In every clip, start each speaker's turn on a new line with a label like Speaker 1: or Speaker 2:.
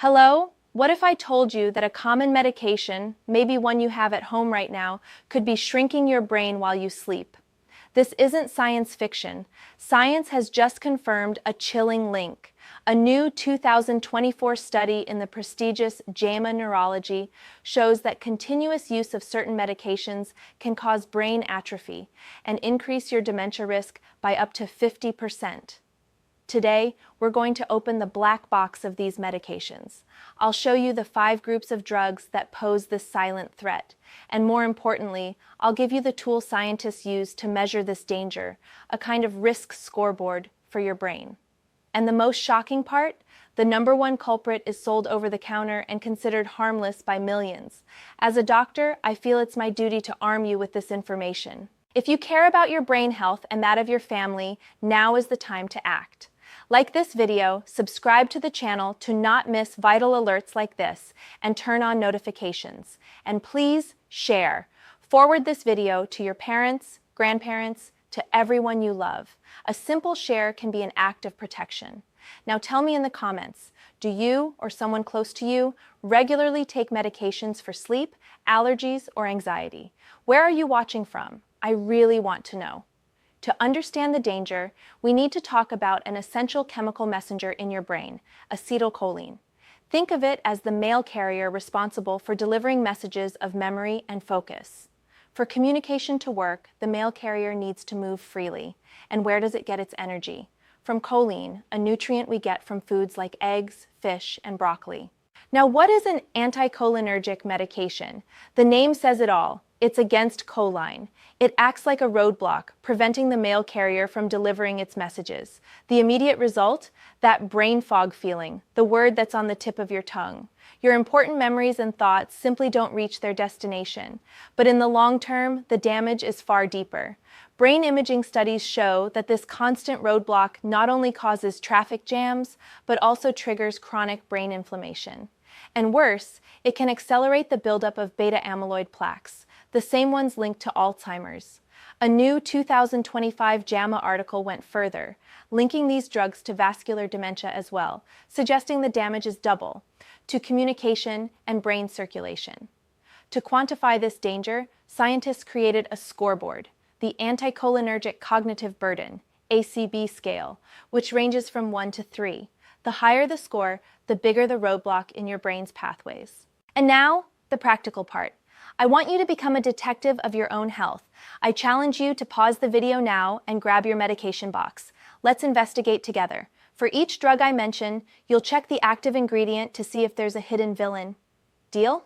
Speaker 1: Hello? What if I told you that a common medication, maybe one you have at home right now, could be shrinking your brain while you sleep? This isn't science fiction. Science has just confirmed a chilling link. A new 2024 study in the prestigious JAMA Neurology shows that continuous use of certain medications can cause brain atrophy and increase your dementia risk by up to 50%. Today, we're going to open the black box of these medications. I'll show you the 5 groups of drugs that pose this silent threat. And more importantly, I'll give you the tool scientists use to measure this danger, a kind of risk scoreboard for your brain. And the most shocking part? The #1 culprit is sold over the counter and considered harmless by millions. As a doctor, I feel it's my duty to arm you with this information. If you care about your brain health and that of your family, now is the time to act. Like this video, subscribe to the channel to not miss vital alerts like this, and turn on notifications. And please share. Forward this video to your parents, grandparents, to everyone you love. A simple share can be an act of protection. Now tell me in the comments, do you or someone close to you regularly take medications for sleep, allergies, or anxiety? Where are you watching from? I really want to know. To understand the danger, we need to talk about an essential chemical messenger in your brain, acetylcholine. Think of it as the mail carrier responsible for delivering messages of memory and focus. For communication to work, the mail carrier needs to move freely. And where does it get its energy? From choline, a nutrient we get from foods like eggs, fish, and broccoli. Now, what is an anticholinergic medication? The name says it all. It's against choline. It acts like a roadblock, preventing the mail carrier from delivering its messages. The immediate result? That brain fog feeling, the word that's on the tip of your tongue. Your important memories and thoughts simply don't reach their destination. But in the long term, the damage is far deeper. Brain imaging studies show that this constant roadblock not only causes traffic jams, but also triggers chronic brain inflammation. And worse, it can accelerate the buildup of beta-amyloid plaques, the same ones linked to Alzheimer's. A new 2025 JAMA article went further, linking these drugs to vascular dementia as well, suggesting the damage is double, to communication and brain circulation. To quantify this danger, scientists created a scoreboard, the Anticholinergic Cognitive Burden, ACB scale, which ranges from 1 to 3. The higher the score, the bigger the roadblock in your brain's pathways. And now, the practical part. I want you to become a detective of your own health. I challenge you to pause the video now and grab your medication box. Let's investigate together. For each drug I mention, you'll check the active ingredient to see if there's a hidden villain. Deal?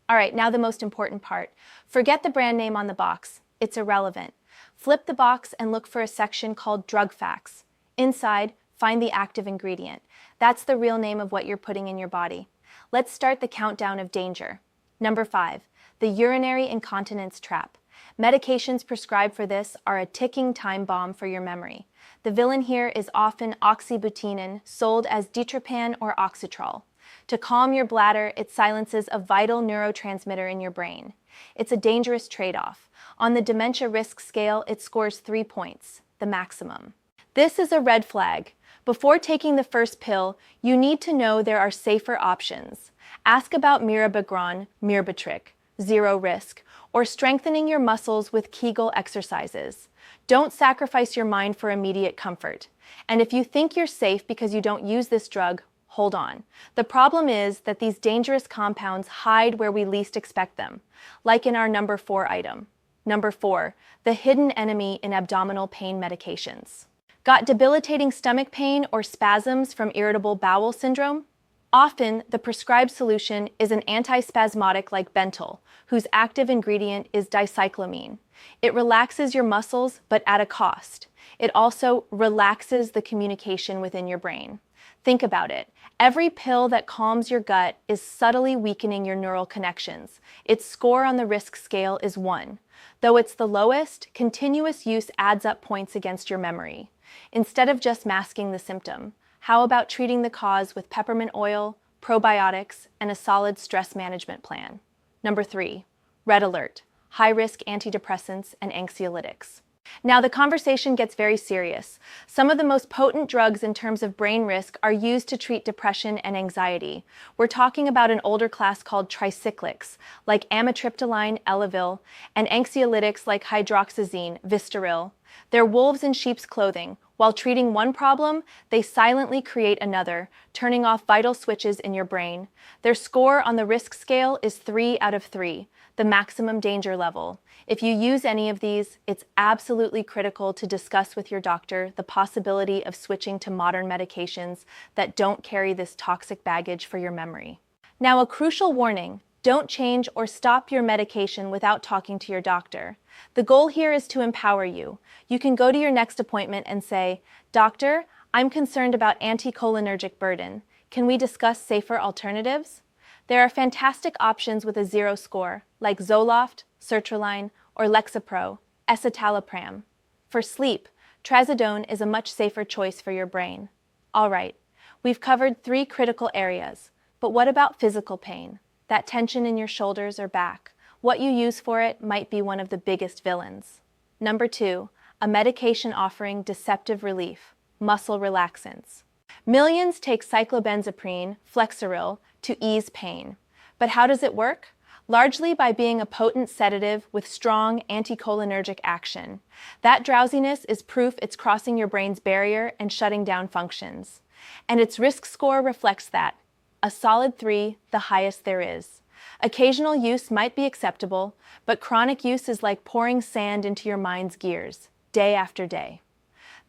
Speaker 1: All right, now the most important part. Forget the brand name on the box. It's irrelevant. Flip the box and look for a section called Drug Facts. Inside, find the active ingredient. That's the real name of what you're putting in your body. Let's start the countdown of danger. Number 5. The urinary incontinence trap. Medications prescribed for this are a ticking time bomb for your memory. The villain here is often oxybutynin, sold as ditropan or oxytrol. To calm your bladder, it silences a vital neurotransmitter in your brain. It's a dangerous trade-off. On the dementia risk scale, it scores 3 points, the maximum. This is a red flag. Before taking the first pill, you need to know there are safer options. Ask about mirabegron, Mirbatric, 0 risk, or strengthening your muscles with Kegel exercises. Don't sacrifice your mind for immediate comfort. And if you think you're safe because you don't use this drug, hold on. The problem is that these dangerous compounds hide where we least expect them, like in our number 4 item. Number 4, the hidden enemy in abdominal pain medications. Got debilitating stomach pain or spasms from irritable bowel syndrome? Often, the prescribed solution is an antispasmodic like Bentyl, whose active ingredient is dicyclomine. It relaxes your muscles, but at a cost. It also relaxes the communication within your brain. Think about it. Every pill that calms your gut is subtly weakening your neural connections. Its score on the risk scale is 1. Though it's the lowest, continuous use adds up points against your memory. Instead of just masking the symptom, how about treating the cause with peppermint oil, probiotics, and a solid stress management plan? Number 3, red alert, high-risk antidepressants and anxiolytics. Now the conversation gets very serious. Some of the most potent drugs in terms of brain risk are used to treat depression and anxiety. We're talking about an older class called tricyclics, like amitriptyline, Elavil, and anxiolytics like hydroxyzine, Vistaril. They're wolves in sheep's clothing. While treating one problem, they silently create another, turning off vital switches in your brain. Their score on the risk scale is 3 out of 3, the maximum danger level. If you use any of these, it's absolutely critical to discuss with your doctor the possibility of switching to modern medications that don't carry this toxic baggage for your memory. Now, a crucial warning: don't change or stop your medication without talking to your doctor. The goal here is to empower you. You can go to your next appointment and say, "Doctor, I'm concerned about anticholinergic burden. Can we discuss safer alternatives?" There are fantastic options with a 0 score, like Zoloft, sertraline, or Lexapro, escitalopram. For sleep, trazodone is a much safer choice for your brain. All right, we've covered 3 critical areas, but what about physical pain? That tension in your shoulders or back? What you use for it might be one of the biggest villains. Number 2, a medication offering deceptive relief, muscle relaxants. Millions take cyclobenzaprine, Flexeril, to ease pain. But how does it work? Largely by being a potent sedative with strong anticholinergic action. That drowsiness is proof it's crossing your brain's barrier and shutting down functions. And its risk score reflects that. A solid 3, the highest there is. Occasional use might be acceptable, but chronic use is like pouring sand into your mind's gears, day after day.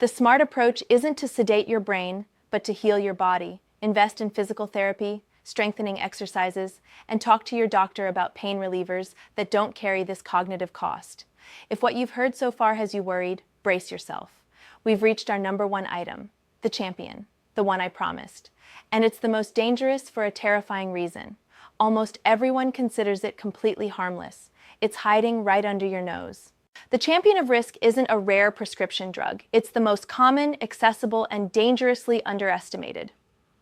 Speaker 1: The smart approach isn't to sedate your brain, but to heal your body. Invest in physical therapy, strengthening exercises, and talk to your doctor about pain relievers that don't carry this cognitive cost. If what you've heard so far has you worried, brace yourself. We've reached our number 1 item, the champion, the one I promised. And it's the most dangerous for a terrifying reason. Almost everyone considers it completely harmless. It's hiding right under your nose. The champion of risk isn't a rare prescription drug. It's the most common, accessible, and dangerously underestimated.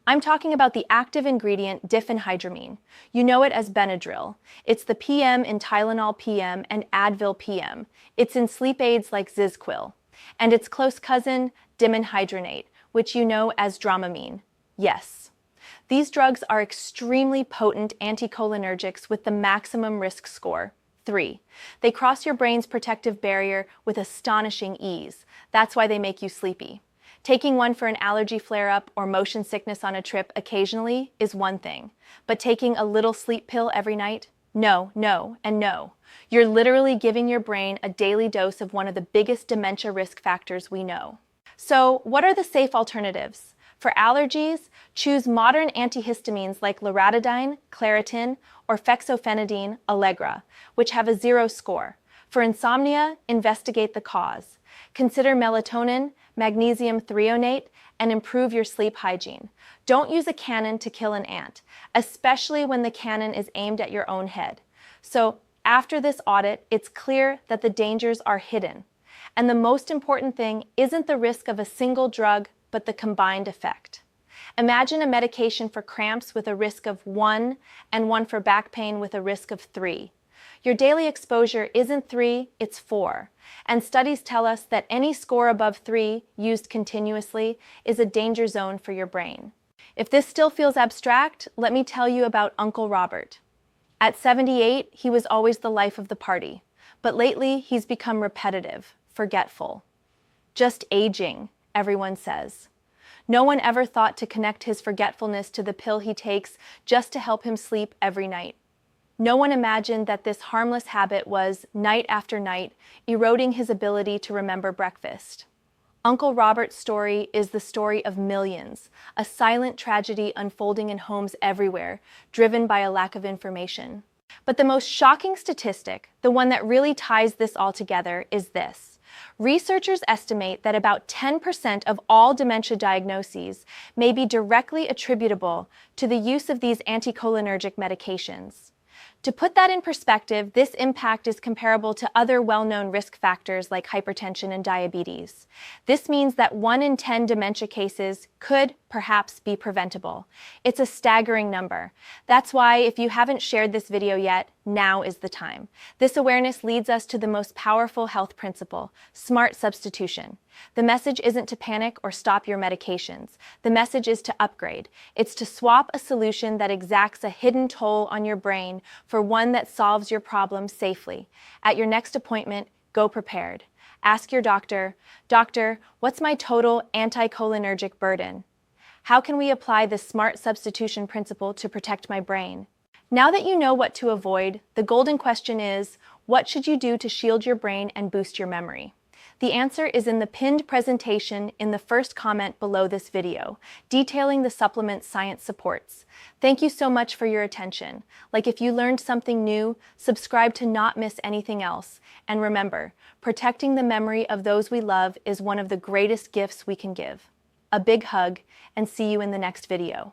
Speaker 1: I'm talking about the active ingredient diphenhydramine. You know it as Benadryl. It's the PM in Tylenol PM and Advil PM. It's in sleep aids like Zizquil. And its close cousin, dimenhydrinate, which you know as Dramamine. Yes. These drugs are extremely potent anticholinergics with the maximum risk score, 3. They cross your brain's protective barrier with astonishing ease. That's why they make you sleepy. Taking one for an allergy flare-up or motion sickness on a trip occasionally is one thing, but taking a little sleep pill every night? No, no, and no. You're literally giving your brain a daily dose of one of the biggest dementia risk factors we know. So, what are the safe alternatives? For allergies, choose modern antihistamines like loratadine, Claritin, or fexofenadine, Allegra, which have a 0 score. For insomnia, investigate the cause. Consider melatonin, magnesium threonate, and improve your sleep hygiene. Don't use a cannon to kill an ant, especially when the cannon is aimed at your own head. So, after this audit, it's clear that the dangers are hidden. And the most important thing isn't the risk of a single drug, but the combined effect. Imagine a medication for cramps with a risk of 1 and one for back pain with a risk of 3. Your daily exposure isn't 3, it's 4. And studies tell us that any score above 3, used continuously, is a danger zone for your brain. If this still feels abstract, let me tell you about Uncle Robert. At 78, he was always the life of the party. But lately, he's become repetitive, forgetful. Just aging, everyone says. No one ever thought to connect his forgetfulness to the pill he takes just to help him sleep every night. No one imagined that this harmless habit was, night after night, eroding his ability to remember breakfast. Uncle Robert's story is the story of millions, a silent tragedy unfolding in homes everywhere, driven by a lack of information. But the most shocking statistic, the one that really ties this all together, is this. Researchers estimate that about 10% of all dementia diagnoses may be directly attributable to the use of these anticholinergic medications. To put that in perspective, this impact is comparable to other well-known risk factors like hypertension and diabetes. This means that 1 in 10 dementia cases could perhaps be preventable. It's a staggering number. That's why, if you haven't shared this video yet, now is the time. This awareness leads us to the most powerful health principle: smart substitution. The message isn't to panic or stop your medications. The message is to upgrade. It's to swap a solution that exacts a hidden toll on your brain for one that solves your problems safely. At your next appointment, go prepared. Ask your doctor, "Doctor, what's my total anticholinergic burden? How can we apply this smart substitution principle to protect my brain?" Now that you know what to avoid, the golden question is, what should you do to shield your brain and boost your memory? The answer is in the pinned presentation in the first comment below this video, detailing the supplements science supports. Thank you so much for your attention. If you learned something new, subscribe to not miss anything else. And remember, protecting the memory of those we love is one of the greatest gifts we can give. A big hug, and see you in the next video.